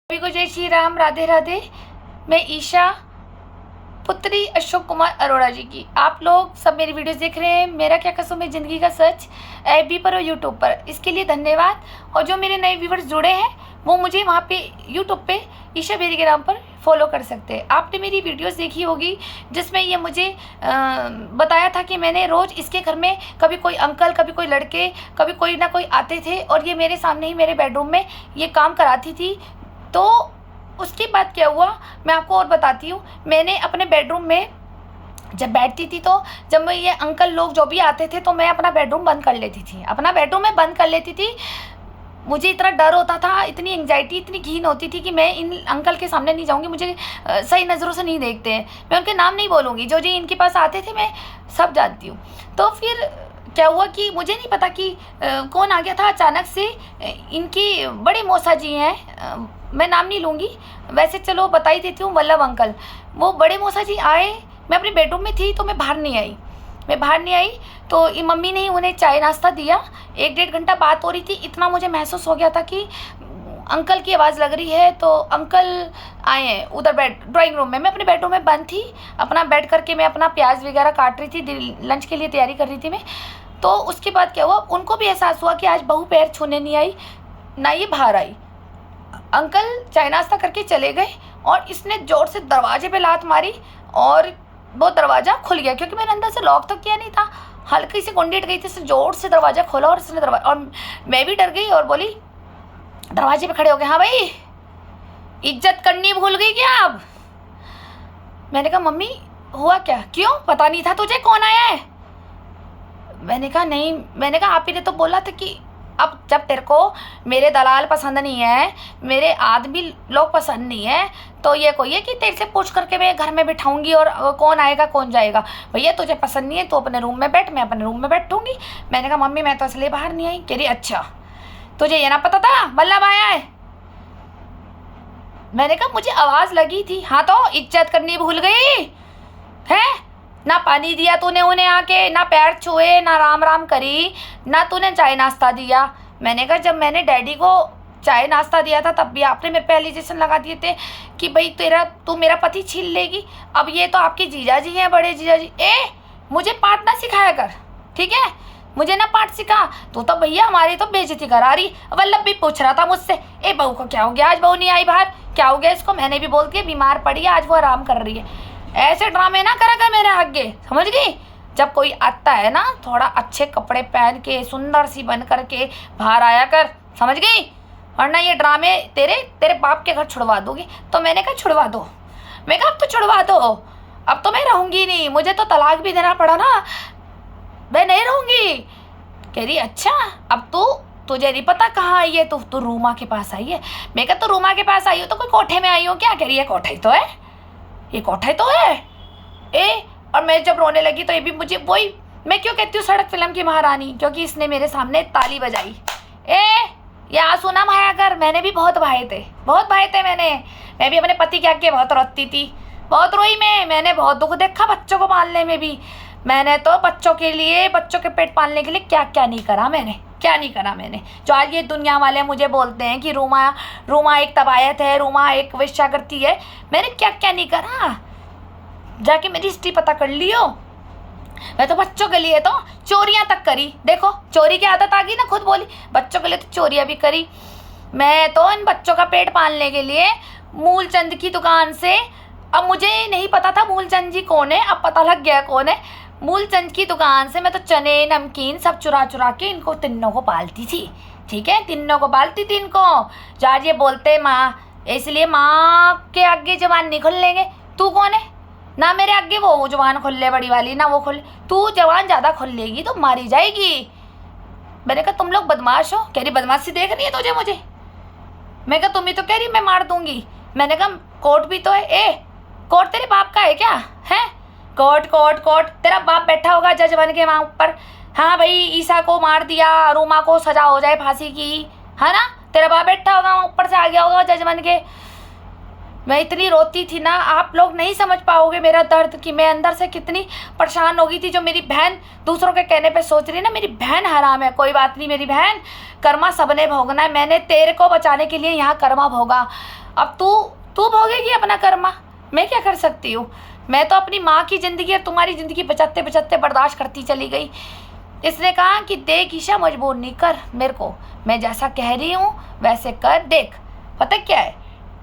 सभी को जय श्री राम, राधे राधे। मैं ईशा, पुत्री अशोक कुमार अरोड़ा जी की। आप लोग सब मेरी वीडियोस देख रहे हैं। मेरा क्या कसम है ज़िंदगी का सच, एफबी पर और यूट्यूब पर। इसके लिए धन्यवाद। और जो मेरे नए व्यूवर्स जुड़े हैं वो मुझे वहाँ पे यूट्यूब पे ईशा बेरी के नाम पर फॉलो कर सकते हैं। आपने मेरी वीडियोस देखी होगी जिसमें ये मुझे बताया था कि मैंने रोज़ इसके घर में कभी कोई अंकल, कभी कोई लड़के, कभी कोई ना कोई आते थे और ये मेरे सामने ही मेरे बेडरूम में ये काम कराती थी। तो उसके बाद क्या हुआ मैं आपको और बताती हूँ। मैंने अपने बेडरूम में जब बैठती थी तो जब मैं ये अंकल लोग जो भी आते थे तो मैं अपना बेडरूम बंद कर लेती थी, अपना बेडरूम में बंद कर लेती थी। मुझे इतना डर होता था, इतनी एंग्जाइटी, इतनी घिन होती थी कि मैं इन अंकल के सामने नहीं जाऊँगी, मुझे सही नज़रों से नहीं देखते हैं। मैं उनके नाम नहीं बोलूँगी, जो जी इनके पास आते थे मैं सब जानती हूँ। तो फिर क्या हुआ कि मुझे नहीं पता कि कौन आ गया था अचानक से। इनकी बड़े मौसा जी हैं, मैं नाम नहीं लूँगी, वैसे चलो बता ही देती हूँ, वल्लभ अंकल। वो बड़े मौसा जी आए, मैं अपने बेडरूम में थी तो मैं बाहर नहीं आई। तो ये मम्मी ने उन्हें चाय नाश्ता दिया। 1-1.5 घंटा बात हो रही थी। इतना मुझे महसूस हो गया था कि अंकल की आवाज़ लग रही है। तो अंकल आए हैं उधर ड्राइंग रूम में। मैं अपने बेडरूम में बंद थी, अपना बेड करके मैं अपना प्याज वगैरह काट रही थी, लंच के लिए तैयारी कर रही थी मैं। तो उसके बाद क्या हुआ, उनको भी एहसास हुआ कि आज बहू पैर छूने नहीं आई, ना ये बाहर आई। अंकल चाय नाश्ता करके चले गए और इसने ज़ोर से दरवाजे पे लात मारी और वो दरवाज़ा खुल गया, क्योंकि मैंने अंदर से लॉक तो किया नहीं था, हल्की सी कुंडी गई थी। इसने ज़ोर से दरवाज़ा खोला और इसने दरवाज़ा, और मैं भी डर गई और बोली, दरवाजे पे खड़े हो गए, हाँ भाई इज्जत करनी भूल गई क्या आप? मैंने कहा मम्मी हुआ क्या, क्यों पता नहीं था तुझे कौन आया है? मैंने कहा नहीं, मैंने कहा आप ही ने तो बोला था कि अब जब तेरे को मेरे दलाल पसंद नहीं है, मेरे आदमी लोग पसंद नहीं है, तो ये कोई है कि तेरे से पूछ करके मैं घर में बिठाऊंगी और कौन आएगा कौन जाएगा? भैया तुझे पसंद नहीं है तो अपने रूम में बैठ, मैं अपने रूम में बैठूंगी। मैंने कहा मम्मी मैं तो इसलिए बाहर नहीं आई। कह रही अच्छा तुझे ये ना पता था वल्लभ आया है? मैंने कहा मुझे आवाज़ लगी थी। हाँ तो इज्जत करनी भूल गई है? ना पानी दिया तूने उन्हें आके, ना पैर छुए, ना राम राम करी, ना तूने चाय नाश्ता दिया। मैंने कहा जब मैंने डैडी को चाय नाश्ता दिया था तब भी आपने मेरे पे एलिगेशन लगा दिए थे कि भाई तू मेरा पति छीन लेगी। अब ये तो आपके जीजा जी हैं, बड़े जीजा जी। मुझे पाठ ना सिखाया कर, ठीक है? मुझे ना पाठ सिखा। तू तो भैया हमारी तो बेइज्जती करा रही। वल्लभ भी पूछ रहा था मुझसे, बहू को क्या हो गया, आज बहू नहीं आई बाहर, क्या हो गया इसको? मैंने भी बोल दिया बीमार पड़ी है, आज वो आराम कर रही है। ऐसे ड्रामे ना करा कर मेरे आगे, समझ गई? जब कोई आता है ना थोड़ा अच्छे कपड़े पहन के सुंदर सी बन करके बाहर आया कर, समझ गई? वरना ये ड्रामे तेरे बाप के घर छुड़वा दूंगी। तो मैंने कहा छुड़वा दो। मैं कहा अब तो छुड़वा दो, अब तो मैं रहूँगी नहीं, मुझे तो तलाक भी देना पड़ा ना, मैं नहीं रहूँगी। कह रही अच्छा अब तुझे नहीं पता कहाँ आई है, तू रूमा के पास आई है। मैं कहा तो रूमा के पास आई हो तो कोई कोठे में आई हो क्या? कह रही है कोठा ही तो है, ये कोठा ही तो है। और मैं जब रोने लगी तो ये भी मुझे वही, मैं क्यों कहती हूँ सड़क फिल्म की महारानी, क्योंकि इसने मेरे सामने ताली बजाई। ये आंसू ना बहाया कर, मैंने भी बहुत बहाए थे मैं भी अपने पति के आगे बहुत रोती थी, बहुत रोई मैंने बहुत दुख देखा बच्चों को पालने में भी। मैंने तो बच्चों के पेट पालने के लिए क्या क्या नहीं करा मैंने, जो आज ये दुनिया वाले मुझे बोलते हैं कि रूमा एक तबायत है, रूमा एक वेश्याकृति है। मैंने क्या क्या नहीं करा, जाके मेरी हिस्ट्री पता कर लियो। मैं तो बच्चों के लिए तो चोरियां तक करी, देखो चोरी की आदत आ गई ना, खुद बोली बच्चों के लिए तो चोरियां भी करी। मैं तो इन बच्चों का पेट पालने के लिए मूलचंद की दुकान से, अब मुझे नहीं पता था मूलचंद जी कौन है, अब पता लग गया कौन है। मूलचंद की दुकान से मैं तो चने नमकीन सब चुरा के इनको तीनों को पालती थी, ठीक है? तीनों को पालती थी इनको। जहाँ ये बोलते माँ, इसलिए माँ के आगे जवान नहीं खोल लेंगे। तू कौन है? ना मेरे आगे वो जवान खोल ले बड़ी वाली, ना वो खोल, तू जवान ज़्यादा खोल लेगी तो मारी जाएगी। मैंने कहा तुम लोग बदमाश हो। कह रही बदमाशी देख रही है तुझे मुझे? मैं कहा तुम ही तो कह रही मैं मार दूंगी। मैंने कहा कोर्ट भी तो है। कोर्ट तेरे बाप का है क्या है? कोर्ट तेरा बाप बैठा होगा जज बन के वहाँ ऊपर। हाँ भाई ईसा को मार दिया, रूमा को सजा हो जाए फांसी की, है ना? तेरा बाप बैठा होगा वहाँ ऊपर से आ गया होगा जज बन के। मैं इतनी रोती थी ना, आप लोग नहीं समझ पाओगे मेरा दर्द कि मैं अंदर से कितनी परेशान हो गई थी। जो मेरी बहन दूसरों के कहने पे सोच रही ना, मेरी बहन हराम है, कोई बात नहीं, मेरी बहन कर्मा सबने भोगना है। मैंने तेरे को बचाने के लिए यहाँ कर्मा भोगा। अब तू तू भोगेगी अपना कर्मा, मैं क्या कर सकती हूँ। मैं तो अपनी माँ की ज़िंदगी और तुम्हारी ज़िंदगी बचाते बचाते बर्दाश्त करती चली गई। इसने कहा कि देख ईशा, मजबूर नहीं कर मेरे को, मैं जैसा कह रही हूँ वैसे कर। देख पता क्या है,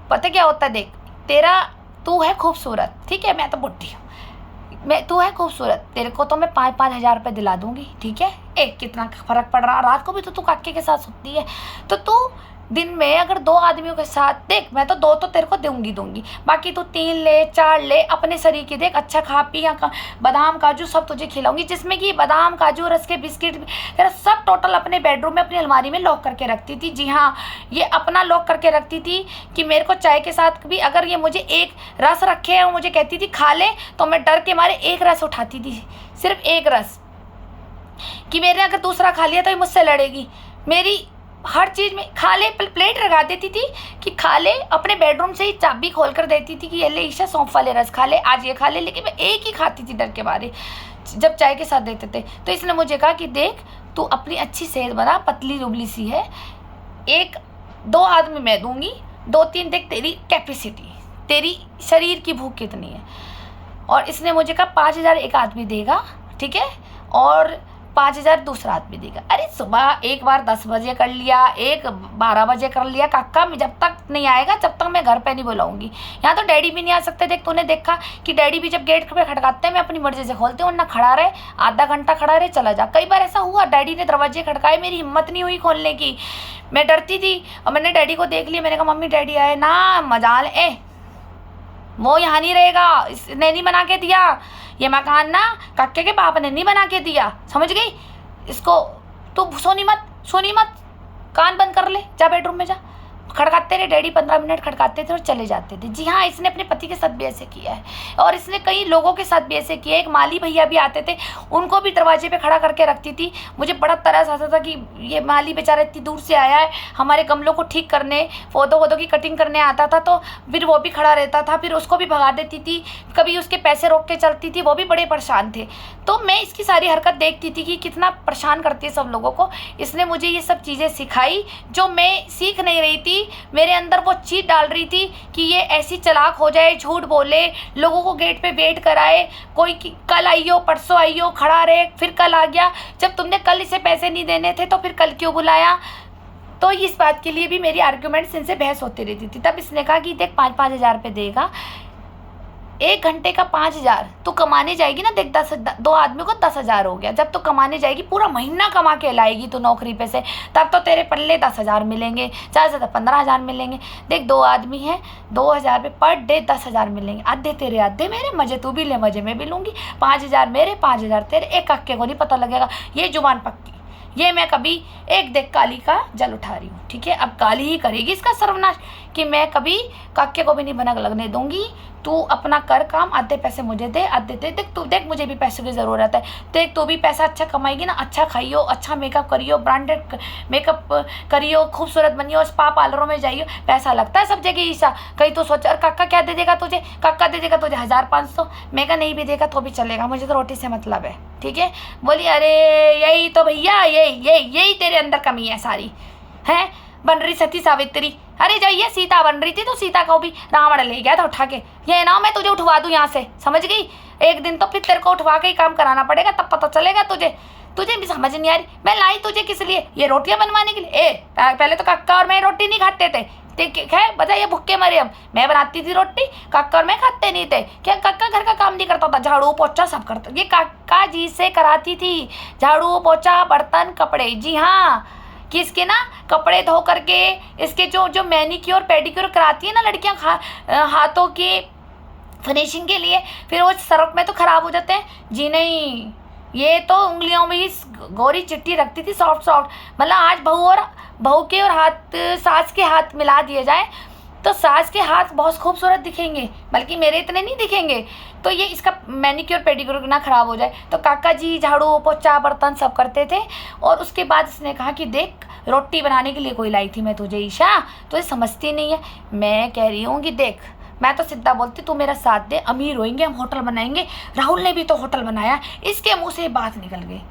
पता क्या होता है, देख तेरा, तू है खूबसूरत, ठीक है, मैं तो बुढ़ी हूँ, तू है खूबसूरत, तेरे को तो मैं 5-5 हज़ार रुपये दिला दूंगी, ठीक है। एक कितना फ़र्क पड़ रहा, रात को भी तो तू काके के साथ सोती है, तो तू दिन में अगर 2 आदमियों के साथ, देख मैं तो 2 तो तेरे को दूंगी, बाकी तू 3 ले 4 ले, अपने शरीर की देख, अच्छा खा पी, यहाँ बादाम काजू सब तुझे खिलाऊंगी, जिसमें कि बादाम काजू रस के बिस्किट तेरा सब टोटल अपने बेडरूम में अपनी अलमारी में लॉक करके रखती थी। जी हाँ, ये अपना लॉक करके रखती थी कि मेरे को चाय के साथ भी अगर ये मुझे एक रस रखे है, मुझे कहती थी खा ले, तो मैं डर के मारे एक रस उठाती थी, सिर्फ एक रस, कि मेरे अगर दूसरा खा लिया तो ये मुझसे लड़ेगी। मेरी हर चीज़ में खा ले, प्लेट लगा देती थी कि खा ले, अपने बेडरूम से ही चाबी खोल कर देती थी कि ये ले ईशा सौंफ वाले रस खा ले, आज ये खा ले, लेकिन मैं एक ही खाती थी डर के मारे जब चाय के साथ देते थे। तो इसने मुझे कहा कि देख तू अपनी अच्छी सेहत बना, पतली दुबली सी है, 1-2 आदमी मैं दूंगी, 2-3 देख तेरी कैपेसिटी, तेरी शरीर की भूख कितनी है। और इसने मुझे कहा 5,000 एक आदमी देगा, ठीक है, और 5,000 दूसरा आदमी देगा। अरे सुबह एक बार 10 बजे कर लिया, एक 12 बजे कर लिया, काका जब तक नहीं आएगा जब तक मैं घर पे नहीं बुलाऊंगी। यहाँ तो डैडी भी नहीं आ सकते। देख तूने देखा कि डैडी भी जब गेट पे खटकाते हैं मैं अपनी मर्जी से खोलती हूँ, ना खड़ा रहे, आधा घंटा खड़ा रहे चला जा। कई बार ऐसा हुआ डैडी ने दरवाजे खटकाए, मेरी हिम्मत नहीं हुई खोलने की, मैं डरती थी, और मैंने डैडी को देख लिया, मैंने कहा मम्मी डैडी आए ना, मजाल वो यहाँ नहीं रहेगा, इसने नहीं बना के दिया ये मकान ना, कक्के के बाप ने नहीं बना के दिया, समझ गई। इसको तू सोनी मत, कान बंद कर ले, जा बेडरूम में जा। खड़काते रहे डैडी, 15 मिनट खड़काते थे और चले जाते थे। जी हाँ, इसने अपने पति के साथ भी ऐसे किया है, और इसने कई लोगों के साथ भी ऐसे किया है। एक माली भैया भी आते थे, उनको भी दरवाजे पे खड़ा करके रखती थी। मुझे बड़ा तरस आता था कि ये माली बेचारा इतनी दूर से आया है, हमारे गमलों को ठीक करने, पौधों वोधों की कटिंग करने आता था, तो फिर वो भी खड़ा रहता था, फिर उसको भी भगा देती थी, कभी उसके पैसे रोक के चलती थी, वो भी बड़े परेशान थे। तो मैं इसकी सारी हरकत देखती थी कि कितना परेशान करती है सब लोगों को। इसने मुझे ये सब चीज़ें सिखाई जो मैं सीख नहीं रही थी, मेरे अंदर वो चीज़ डाल रही थी कि ये ऐसी चालाक हो जाए, झूठ बोले, लोगों को गेट पे वेट कराए, कोई कल आइयो परसों आइयो, खड़ा रहे, फिर कल आ गया। जब तुमने कल इसे पैसे नहीं देने थे तो फिर कल क्यों बुलाया। तो इस बात के लिए भी मेरी आर्ग्यूमेंट्स इनसे बहस होती रहती थी। तब इसने कहा कि देख 5-5 हज़ार रुपये देगा, 1 घंटे का 5,000 तो कमाने जाएगी ना, देख 2 आदमियों को 10,000 हो गया। जब तो कमाने जाएगी, पूरा महीना कमा के लाएगी तो नौकरी पे से, तब तो तेरे पल्ले 10,000 मिलेंगे, ज़्यादा से ज़्यादा 15,000 मिलेंगे। देख 2 आदमी हैं, 2,000 रुपये पर डे, 10,000 मिलेंगे, आधे तेरे आधे मेरे, मजे तू भी ले मजे मैं भी लूँगी, 5,000 मेरे 5,000 तेरे, एक अक्के को नहीं पता लगेगा। ये जुबान पक्की, ये मैं कभी एक देख काली का जल उठा रही हूँ, ठीक है। अब काली ही करेगी इसका सर्वनाश कि मैं कभी काके को भी नहीं भनक लगने दूंगी। तू अपना कर काम, आधे पैसे मुझे दे, आधे दे। देख तू देख, मुझे भी पैसों की ज़रूरत है। देख तू भी पैसा अच्छा कमाएगी ना, अच्छा खाइयो, अच्छा मेकअप करियो, ब्रांडेड मेकअप करियो, खूबसूरत बनियो, स्पा पार्लरों में जाइयो, पैसा लगता है सब जगह ईशा। कहीं तो सोच, और काका क्या दे देगा तुझे, काका दे देगा तुझे 1,000-500, मेगा नहीं भी देगा तो भी चलेगा, मुझे तो रोटी से मतलब है, ठीक है। बोली अरे यही तो भैया, यही तेरे अंदर कमी है सारी, है बन रही सती सावित्री। अरे जब ये सीता बन रही थी तो सीता को भी रावण ले गया था उठा के, ये ना मैं तुझे उठवा दूं यहाँ से, समझ गई। एक दिन तो फिर तेरे को उठवा के ही काम कराना पड़ेगा, तब पता चलेगा तुझे भी समझ नहीं आ रही। मैं लाई तुझे किस लिए, ये रोटियां बनवाने के लिए। पहले तो काका और मैं रोटी नहीं खाते थे, ठीक है, बता ये भुक्के मरे हम। मैं बनाती थी रोटी, काका और मैं खाते नहीं थे। क्या काका घर का काम नहीं करता था, झाड़ू पोछा सब करता, ये काका जी से कराती थी, झाड़ू पोछा बर्तन कपड़े। जी हाँ, कि इसके ना कपड़े धो करके, इसके जो मैनिक्योर पेडिक्योर कराती है ना लड़कियां, हाथों के फिनिशिंग के लिए, फिर वो सर्फ में तो ख़राब हो जाते हैं। जी नहीं, ये तो उंगलियों में ही गोरी चिट्टी रखती थी, सॉफ्ट, मतलब आज बहू के और हाथ, सास के हाथ मिला दिए जाए तो सास के हाथ बहुत खूबसूरत दिखेंगे, बल्कि मेरे इतने नहीं दिखेंगे। तो ये इसका मैनिक्योर पेडिक्योर ना ख़राब हो जाए, तो काका जी झाड़ू पोछा बर्तन सब करते थे। और उसके बाद इसने कहा कि देख रोटी बनाने के लिए कोई लाई थी मैं तुझे ईशा, तो ये समझती नहीं है। मैं कह रही हूँ कि देख, मैं तो सीधा बोलती, तू मेरा साथ दे, अमीर होएंगे, हम होटल बनाएंगे। राहुल ने भी तो होटल बनाया, इसके मुँह से बात निकल गई।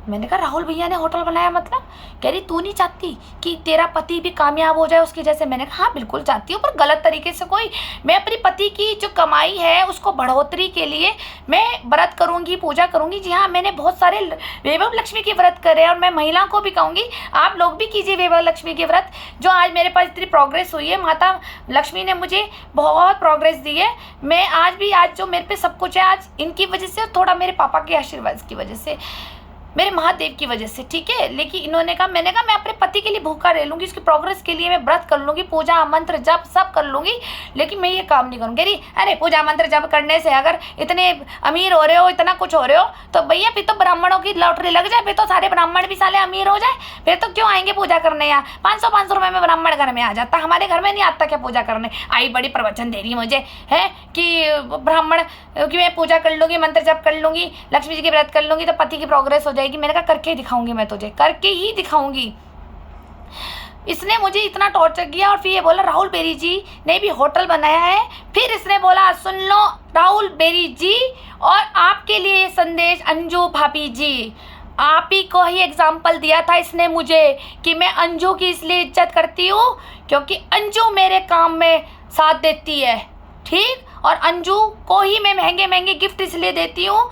मैंने कहा राहुल भैया ने होटल बनाया मतलब? कह रही तू नहीं चाहती कि तेरा पति भी कामयाब हो जाए उसके जैसे? मैंने कहा हाँ बिल्कुल चाहती हूँ, पर गलत तरीके से कोई। मैं अपने पति की जो कमाई है उसको बढ़ोतरी के लिए मैं व्रत करूँगी, पूजा करूँगी। जी हाँ, मैंने बहुत सारे वैभव लक्ष्मी के व्रत करे, और मैं महिलाओं को भी कहूँगी आप लोग भी कीजिए वैभव लक्ष्मी के व्रत। जो आज मेरे पास इतनी प्रोग्रेस हुई है, माता लक्ष्मी ने मुझे बहुत प्रोग्रेस दी है। मैं आज जो मेरे पे सब कुछ है, आज इनकी वजह से, थोड़ा मेरे पापा के आशीर्वाद की वजह से, मेरे महादेव की वजह से, ठीक है। लेकिन इन्होंने कहा, मैंने कहा मैं अपने पति के लिए भूखा रह लूँगी, उसकी प्रोग्रेस के लिए मैं व्रत कर लूँगी, पूजा मंत्र जप सब कर लूँगी, लेकिन मैं ये काम नहीं करूँगी। अरे अरे पूजा मंत्र जप करने से अगर इतने अमीर हो रहे हो, इतना कुछ हो रहे हो, तो भैया फिर तो ब्राह्मणों की लॉटरी लग जाए, फिर तो सारे ब्राह्मण भी साले अमीर हो जाए, फिर तो क्यों आएंगे पूजा करने? यहाँ 500 रुपये में ब्राह्मण घर में आ जाता, हमारे घर में नहीं आता क्या पूजा करने? आई बड़ी प्रवचन दे रही मुझे है कि ब्राह्मण कि मैं पूजा कर लूँगी, मंत्र जप कर लूँगी, लक्ष्मी जी की व्रत कर लूँगी तो पति की प्रोग्रेस हो जाएगी। मैंने कहा करके दिखाऊंगी, मैं तुझे करके ही दिखाऊंगी। इसने मुझे इतना टॉर्चर किया, और फिर ये बोला राहुल बेरी जी ने भी होटल बनाया है। फिर इसने बोला सुन लो राहुल बेरी जी, और आपके लिए ये संदेश अंजू भाभी जी, आप ही को ही एग्जाम्पल दिया था इसने मुझे कि मैं अंजू की इसलिए इज्जत करती हूँ क्योंकि अंजू मेरे काम में साथ देती है, ठीक। और अंजू को ही मैं महंगे महंगे गिफ्ट इसलिए देती हूँ।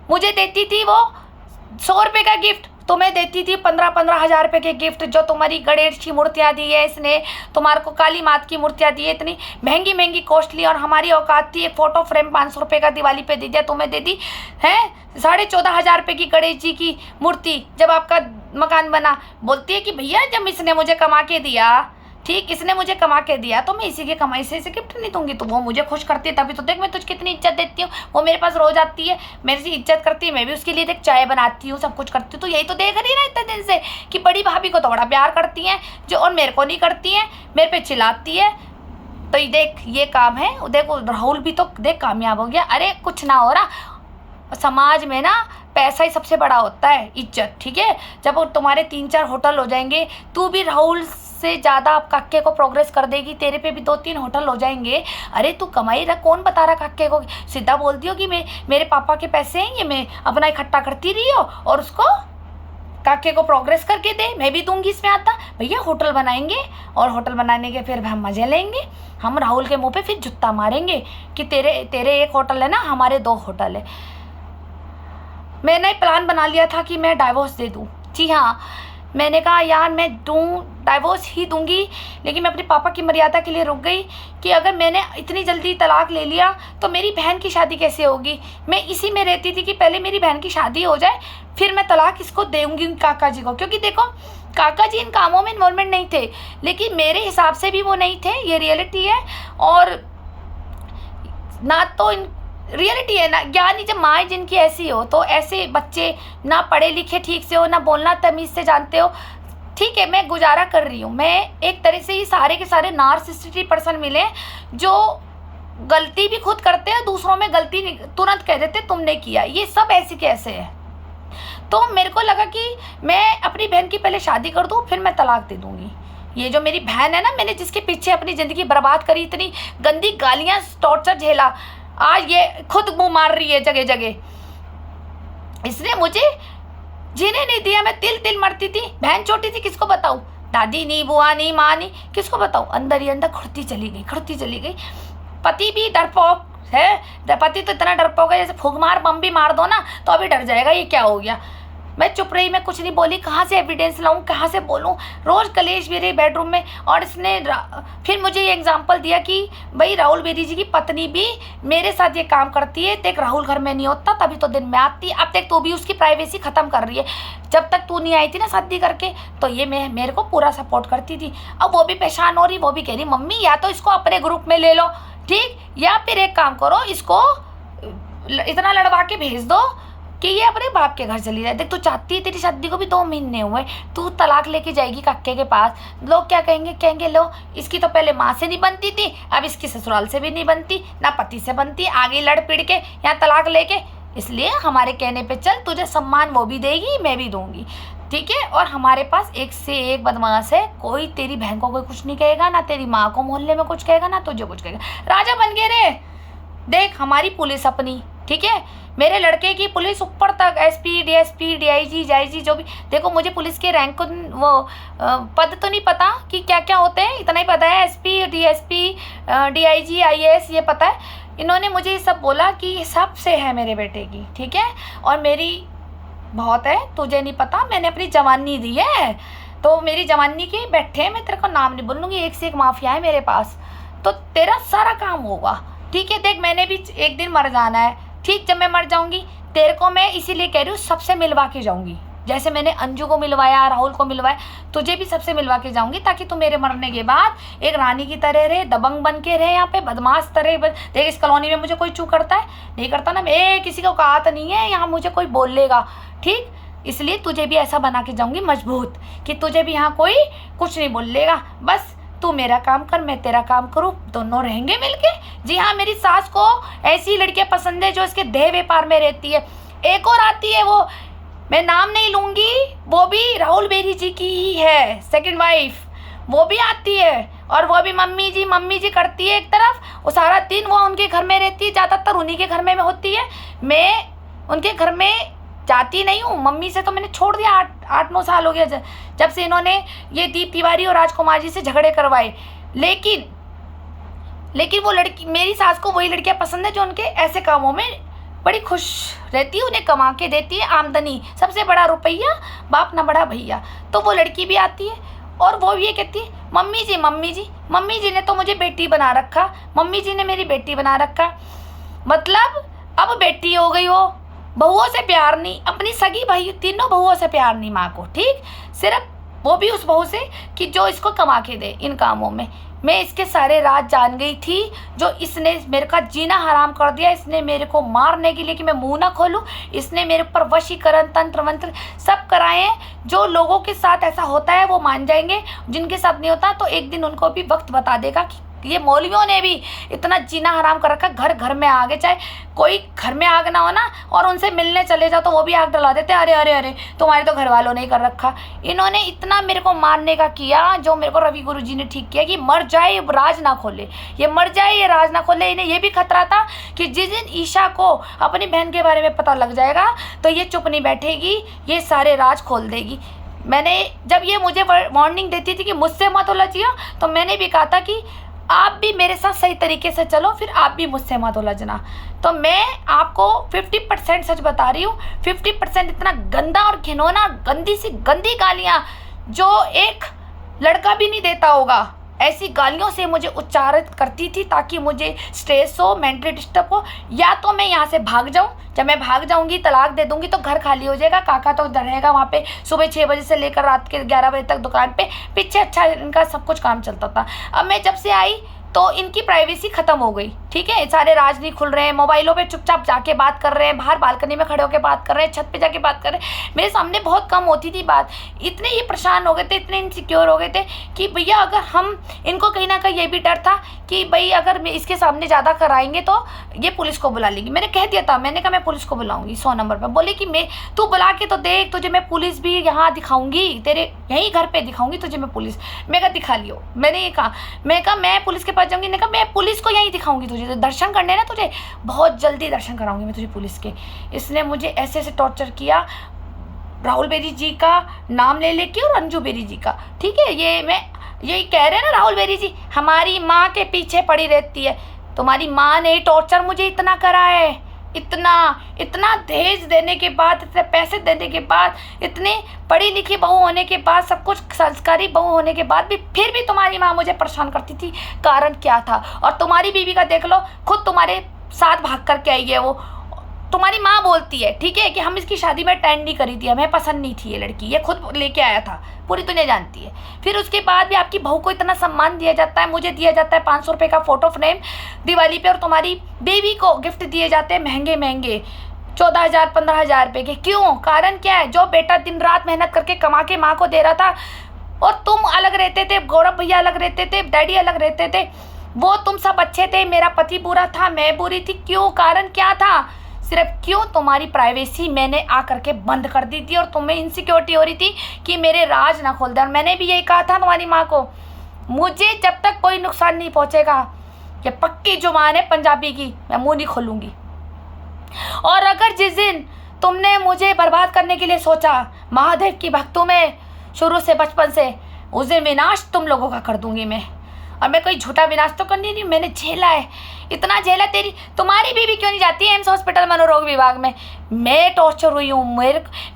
मुझे देती थी वो 100 रुपये का गिफ्ट, तुम्हें देती थी 15-15 हज़ार रुपये के गिफ्ट। जो तुम्हारी गणेश की मूर्तियाँ दी है इसने, तुम्हारे को काली माता की मूर्तियाँ दी है, इतनी महंगी महंगी कॉस्टली, और हमारी औकात थी एक फ़ोटो फ्रेम 500 रुपये का दिवाली पे दे दिया, तुम्हें दे दी है 14,500 रुपये की गणेश जी की मूर्ति। जब आपका मकान बना, बोलती है कि भैया जब इसने मुझे कमा के दिया, ठीक, इसने मुझे कमा के दिया, तो मैं इसी की कमाई से इसे गिफ्ट नहीं दूंगी। तो वो मुझे खुश करती है, तभी तो देख मैं तुझे कितनी इज्जत देती हूँ। वो मेरे पास रोज आती है, मेरे से इज्जत करती है, मैं भी उसके लिए देख चाय बनाती हूँ, सब कुछ करती हूँ। तो यही तो देख रही ना इतने दिन से कि बड़ी भाभी को तो बड़ा प्यार करती हैं जो, और मेरे को नहीं करती हैं, मेरे पे चिल्लाती है। तो ये देख ये काम है, देखो राहुल भी तो देख कामयाब हो गया। अरे कुछ ना हो रहा, समाज में ना पैसा ही सबसे बड़ा होता है, इज्जत, ठीक है। जब तुम्हारे 3-4 होटल हो जाएंगे, तू भी राहुल से ज़्यादा आप काके को प्रोग्रेस कर देगी, तेरे पे भी 2-3 होटल हो जाएंगे। अरे तू कमाई रहा, कौन बता रहा काके को? सीधा बोल दियो कि मेरे पापा के पैसे हैं, ये मैं अपना इकट्ठा करती रही हो, और उसको काके को प्रोग्रेस करके दे, मैं भी दूंगी इसमें आता। भैया होटल बनाएंगे, और होटल बनाने के फिर हम मज़े लेंगे। हम राहुल के मुँह पे फिर जुत्ता मारेंगे कि तेरे एक होटल है ना, हमारे 2 होटल है। मैंने प्लान बना लिया था कि मैं डाइवोर्स दे दूँ। जी हाँ, मैंने कहा यार मैं डाइवोर्स ही दूंगी, लेकिन मैं अपने पापा की मर्यादा के लिए रुक गई कि अगर मैंने इतनी जल्दी तलाक ले लिया तो मेरी बहन की शादी कैसे होगी। मैं इसी में रहती थी कि पहले मेरी बहन की शादी हो जाए, फिर मैं तलाक इसको दूंगी काका जी को। क्योंकि देखो काका जी इन कामों में इन्वॉल्वमेंट नहीं थे, लेकिन मेरे हिसाब से भी वो नहीं थे, ये रियलिटी है। और ना तो रियलिटी है ना, ज्ञानी जब माँ जिनकी ऐसी हो, तो ऐसे बच्चे ना पढ़े लिखे ठीक से हो, ना बोलना तमीज़ से जानते हो, ठीक है। मैं गुजारा कर रही हूँ, मैं एक तरह से ही सारे के सारे नार्सिसिस्टिक पर्सन मिले जो गलती भी खुद करते हैं, दूसरों में गलती तुरंत कह देते तुमने किया। ये सब ऐसे कैसे है? तो मेरे को लगा कि मैं अपनी बहन की पहले शादी कर दूँ, फिर मैं तलाक दे दूँगी। ये जो मेरी बहन है ना, मैंने जिसके पीछे अपनी ज़िंदगी बर्बाद करी, इतनी गंदी गालियाँ टॉर्चर झेला, आज ये खुद मुंह मार रही है जगह जगह। इसने मुझे जीने नहीं दिया, मैं तिल मरती थी, बहन छोटी थी, किसको बताऊँ? दादी नहीं, बुआ नहीं, माँ नहीं, किसको बताऊँ? अंदर ही अंदर खुड़ती चली गई। पति भी डरपोक है, पति तो इतना डरपोक है जैसे फूक मार बम भी मार दो ना तो अभी डर जाएगा ये क्या हो गया। मैं चुप रही, मैं कुछ नहीं बोली, कहाँ से एविडेंस लाऊं, कहाँ से बोलूं? रोज़ कलेश भी रही बेडरूम में। और इसने फिर मुझे ये एग्जांपल दिया कि भाई राहुल बेरी जी की पत्नी भी मेरे साथ ये काम करती है, देख राहुल घर में नहीं होता तभी तो दिन में आती, अब देख तू भी उसकी प्राइवेसी ख़त्म कर रही है। जब तक तू नहीं आई थी ना शादी करके, तो ये मेरे को पूरा सपोर्ट करती थी। अब वो भी परेशान हो रही, वो भी कह रही मम्मी या तो इसको अपने ग्रुप में ले लो, ठीक, या फिर एक काम करो, इसको इतना लड़वा के भेज दो कि ये अपने बाप के घर चली जाए। देख तू चाहती है, तेरी शादी को भी 2 महीने हुए, तू तलाक लेके जाएगी काके के पास, लोग क्या कहेंगे लो इसकी तो पहले माँ से नहीं बनती थी, अब इसकी ससुराल से भी नहीं बनती, ना पति से बनती, आगे लड़ पिड़ के यहाँ तलाक लेके। इसलिए हमारे कहने पे चल, तुझे सम्मान वो भी देगी, मैं भी दूंगी, ठीक है। और हमारे पास एक से एक बदमाश है, कोई तेरी बहन को कोई कुछ नहीं कहेगा, ना तेरी माँ को मोहल्ले में कुछ कहेगा, ना तुझे कुछ कहेगा। राजा बन गए रे। देख हमारी पुलिस अपनी ठीक है। मेरे लड़के की पुलिस ऊपर तक एसपी, डीएसपी, डीआईजी, जाईजी, जो भी, देखो मुझे पुलिस के रैंक को वो पद तो नहीं पता कि क्या क्या होते हैं, इतना ही पता है एसपी, डीएसपी, डीआईजी, आईएएस, ये पता है। इन्होंने मुझे ये सब बोला कि ये सब से है मेरे बेटे की, ठीक है। और मेरी बहुत है, तुझे नहीं पता, मैंने अपनी जवानी दी है, तो मेरी जवानी के बैठे, मैं तेरे को नाम नहीं बोलूँगी, एक से एक माफिया है मेरे पास, तो तेरा सारा काम होगा, ठीक है। देख मैंने भी एक दिन मर जाना है, ठीक। जब मैं मर जाऊंगी तेरे को मैं इसीलिए कह रही हूँ सबसे मिलवा के जाऊंगी, जैसे मैंने अंजू को मिलवाया, राहुल को मिलवाया, तुझे भी सबसे मिलवा के जाऊंगी, ताकि तू मेरे मरने के बाद एक रानी की तरह रहे, दबंग बन के रहे, यहाँ पे बदमाश तरह। देख इस कॉलोनी में मुझे कोई चू करता है, नहीं करता ना, किसी को औकात नहीं है यहाँ मुझे कोई बोलेगा, ठीक। इसलिए तुझे भी ऐसा बना के जाऊंगी मजबूत, कि तुझे भी यहाँ कोई कुछ नहीं बोलेगा, बस तू मेरा काम कर, मैं तेरा काम करूँ, दोनों रहेंगे मिलके। जी हाँ, मेरी सास को ऐसी लड़कियां पसंद है जो इसके देह व्यापार में रहती है। एक और आती है, वो मैं नाम नहीं लूँगी, वो भी राहुल बेरी जी की ही है, सेकंड वाइफ, वो भी आती है, और वो भी मम्मी जी करती है एक तरफ, वो सारा दिन वो उनके घर में रहती है, ज़्यादातर उन्हीं के घर में होती है। मैं उनके घर में जाती नहीं हूँ, मम्मी से तो मैंने छोड़ दिया, 8-9 साल हो गया जब से इन्होंने ये दीप तिवारी और राजकुमार जी से झगड़े करवाए। लेकिन वो लड़की, मेरी सास को वही लड़कियां पसंद है जो उनके ऐसे कामों में बड़ी खुश रहती है, उन्हें कमा के देती है आमदनी, सबसे बड़ा रुपया बाप ना बड़ा भैया। तो वो लड़की भी आती है और वो ये कहती है मम्मी जी ने तो मुझे बेटी बना रखा, मम्मी जी ने मेरी बेटी बना रखा। मतलब अब बेटी हो गई हो, बहुओं से प्यार नहीं, अपनी सगी भाई तीनों बहुओं से प्यार नहीं माँ को, ठीक। सिर्फ वो भी उस बहू से कि जो इसको कमा के दे इन कामों में। मैं इसके सारे राज जान गई थी, जो इसने मेरे का जीना हराम कर दिया, इसने मेरे को मारने के लिए कि मैं मुंह ना खोलूं, इसने मेरे ऊपर वशीकरण, तंत्र मंत्र सब कराए हैं। जो लोगों के साथ ऐसा होता है वो मान जाएंगे, जिनके साथ नहीं होता तो एक दिन उनको भी वक्त बता देगा कि ये मौलवियों ने भी इतना जीना हराम कर रखा, घर घर में आगे, चाहे कोई घर में आग ना हो ना, और उनसे मिलने चले जाओ तो वो भी आग डला देते, अरे तुम्हारे तो घर वालों ने ही कर रखा। इन्होंने इतना मेरे को मारने का किया, जो मेरे को रवि गुरु जी ने ठीक किया कि मर जाए राज ना खोले, ये मर जाए ये राज ना खोले। इन्हें ये भी खतरा था कि जिस दिन ईशा को अपनी बहन के बारे में पता लग जाएगा तो ये चुप नहीं बैठेगी, ये सारे राज खोल देगी। मैंने जब ये मुझे वार्निंग देती थी कि मुझसे मत उलझियो, तो मैंने भी कहा था कि आप भी मेरे साथ सही तरीके से चलो, फिर आप भी मुझसे मत उलझना। तो मैं आपको 50% सच बता रही हूँ, 50% इतना गंदा और घिनौना, गंदी सी गंदी गालियाँ जो एक लड़का भी नहीं देता होगा, ऐसी गालियों से मुझे उच्चारित करती थी ताकि मुझे स्ट्रेस हो, मेंटली डिस्टर्ब हो। या तो मैं यहाँ से भाग जाऊँ, जब मैं भाग जाऊँगी तलाक दे दूँगी तो घर खाली हो जाएगा, काका तो रहेगा वहाँ पे सुबह 6 बजे से लेकर रात के 11 बजे तक दुकान पे, पीछे अच्छा इनका सब कुछ काम चलता था। अब मैं जब से आई तो इनकी प्राइवेसी ख़त्म हो गई, ठीक है। सारे राज नहीं खुल रहे हैं, मोबाइलों पे चुपचाप जाके बात कर रहे हैं, बाहर बालकनी में खड़े होकर बात कर रहे हैं, छत पे जाके बात कर रहे हैं। मेरे सामने बहुत कम होती थी बात। इतने ही परेशान हो गए थे, इतने इनसिक्योर हो गए थे कि भैया अगर हम, इनको कहीं ना कहीं ये भी डर था कि भाई अगर इसके सामने ज़्यादा कराएंगे तो ये पुलिस को बुला लेंगी। मैंने कह दिया था, मैंने कहा मैं पुलिस को बुलाऊंगी 100 नंबर पर। बोले कि मैं, तू बुला के तो देख, तुझे मैं पुलिस भी यहाँ दिखाऊंगी, तेरे यहीं घर पे दिखाऊंगी तुझे मैं पुलिस। मैं कहा दिखा लियो, मैंने ये कहा, मैं कहा मैं पुलिस के पास जाऊँगी, मैंने कहा मैं पुलिस को यहीं दिखाऊंगी तुझे, तो दर्शन करने ना तुझे बहुत जल्दी दर्शन कराऊंगी मैं तुझे पुलिस के। इसने मुझे ऐसे ऐसे टॉर्चर किया, राहुल बेरी जी का नाम ले लेके और अंजू बेरी जी का, ठीक है। ये मैं यही कह रहे हैं ना, राहुल बेरी जी हमारी माँ के पीछे पड़ी रहती है, तुम्हारी माँ ने टॉर्चर मुझे इतना करा है, इतना दहेज देने के बाद, इतने पैसे देने के बाद, इतने पढ़ी लिखी बहू होने के बाद, सब कुछ संस्कारी बहू होने के बाद भी फिर भी तुम्हारी माँ मुझे परेशान करती थी। कारण क्या था? और तुम्हारी बीवी का देख लो, खुद तुम्हारे साथ भाग करके आई है वो। तुम्हारी माँ बोलती है, ठीक है, कि हम इसकी शादी में अटेंड नहीं करी थी, हमें पसंद नहीं थी ये लड़की, ये खुद लेके आया था, पूरी दुनिया जानती है। फिर उसके बाद भी आपकी बहू को इतना सम्मान दिया जाता है, मुझे दिया जाता है 500 रुपये का फ़ोटो फ्रेम दिवाली पे, और तुम्हारी बेबी को गिफ्ट दिए जाते हैं महंगे महंगे 14,000 15,000 रुपये के। क्यों? कारण क्या है? जो बेटा दिन रात मेहनत करके कमा के माँ को दे रहा था, और तुम अलग रहते थे, गौरव भैया अलग रहते थे, डैडी अलग रहते थे, वो तुम सब अच्छे थे, मेरा पति बुरा था, मैं बुरी थी। क्यों? कारण क्या था? सिर्फ क्यों? तुम्हारी प्राइवेसी मैंने आ करके बंद कर दी थी, और तुम्हें इनसिक्योरिटी हो रही थी कि मेरे राज ना खोल दे। और मैंने भी यही कहा था तुम्हारी माँ को, मुझे जब तक कोई नुकसान नहीं पहुँचेगा, ये पक्की जुबान है पंजाबी की, मैं मुँह नहीं खोलूँगी। और अगर जिस दिन तुमने मुझे बर्बाद करने के लिए सोचा, महादेव की भक्तों में शुरू से बचपन से, उस दिन विनाश तुम लोगों का कर दूंगी मैं। और मैं कोई झूठा विनाश तो करनी नहीं, मैंने झेला है, इतना झेला। तुम्हारी बीवी क्यों नहीं जाती है एम्स हॉस्पिटल मनोरोग विभाग में? मैं टॉर्चर हुई हूँ,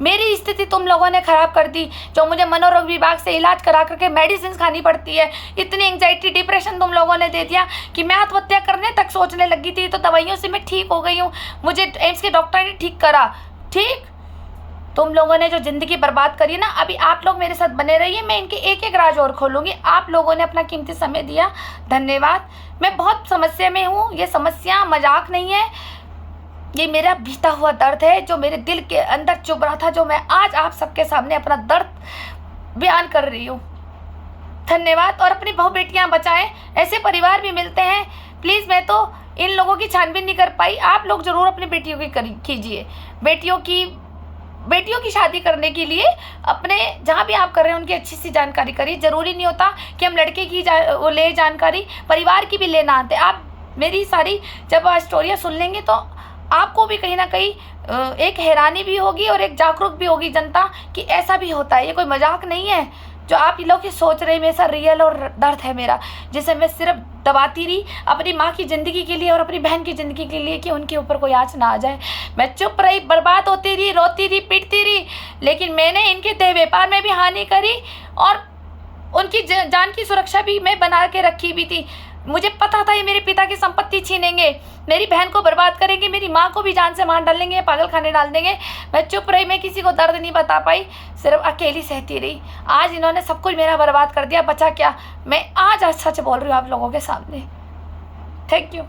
मेरी स्थिति तुम लोगों ने ख़राब कर दी, जो मुझे मनोरोग विभाग से इलाज करा करके मेडिसिन खानी पड़ती है। इतनी एंग्जाइटी डिप्रेशन तुम लोगों ने दे दिया कि मैं आत्महत्या करने तक सोचने लगी थी, तो दवाइयों से मैं ठीक हो गई हूँ, मुझे एम्स के डॉक्टर ने ठीक करा। ठीक, तुम लोगों ने जो ज़िंदगी बर्बाद करी ना, अभी आप लोग मेरे साथ बने रहिए, मैं इनके एक एक राज और खोलूँगी। आप लोगों ने अपना कीमती समय दिया, धन्यवाद। मैं बहुत समस्या में हूँ, ये समस्या मजाक नहीं है, ये मेरा बीता हुआ दर्द है जो मेरे दिल के अंदर चुभ रहा था, जो मैं आज आप सबके सामने अपना दर्द बयान कर रही हूँ। धन्यवाद। और अपनी बहू बेटियाँ बचाएं, ऐसे परिवार भी मिलते हैं। प्लीज़, मैं तो इन लोगों की छानबीन नहीं कर पाई, आप लोग ज़रूर अपनी बेटियों की कीजिए। बेटियों की शादी करने के लिए अपने जहाँ भी आप कर रहे हैं उनकी अच्छी सी जानकारी करिए। ज़रूरी नहीं होता कि हम लड़के की वो ले जानकारी, परिवार की भी लेना आते। आप मेरी सारी जब स्टोरियाँ सुन लेंगे तो आपको भी कहीं ना कहीं एक हैरानी भी होगी और एक जागरूक भी होगी जनता कि ऐसा भी होता है। ये कोई मजाक नहीं है जो आप लोग ये सोच रहे हैं, मेरा रियल और दर्द है मेरा, जिसे मैं सिर्फ दबाती रही अपनी माँ की ज़िंदगी के लिए और अपनी बहन की ज़िंदगी के लिए कि उनके ऊपर कोई आँच ना आ जाए। मैं चुप रही, बर्बाद होती रही, रोती रही, पीटती रही, लेकिन मैंने इनके देह व्यापार में भी हानि करी और उनकी जान की सुरक्षा भी मैं बना के रखी भी थी। मुझे पता था ये मेरे पिता की संपत्ति छीनेंगे, मेरी बहन को बर्बाद करेंगे, मेरी माँ को भी जान से मार डालेंगे, पागल खाने डाल देंगे। मैं चुप रही, मैं किसी को दर्द नहीं बता पाई, सिर्फ अकेली सहती रही। आज इन्होंने सब कुछ मेरा बर्बाद कर दिया, बचा क्या? मैं आज सच बोल रही हूँ आप लोगों के सामने। Thank you.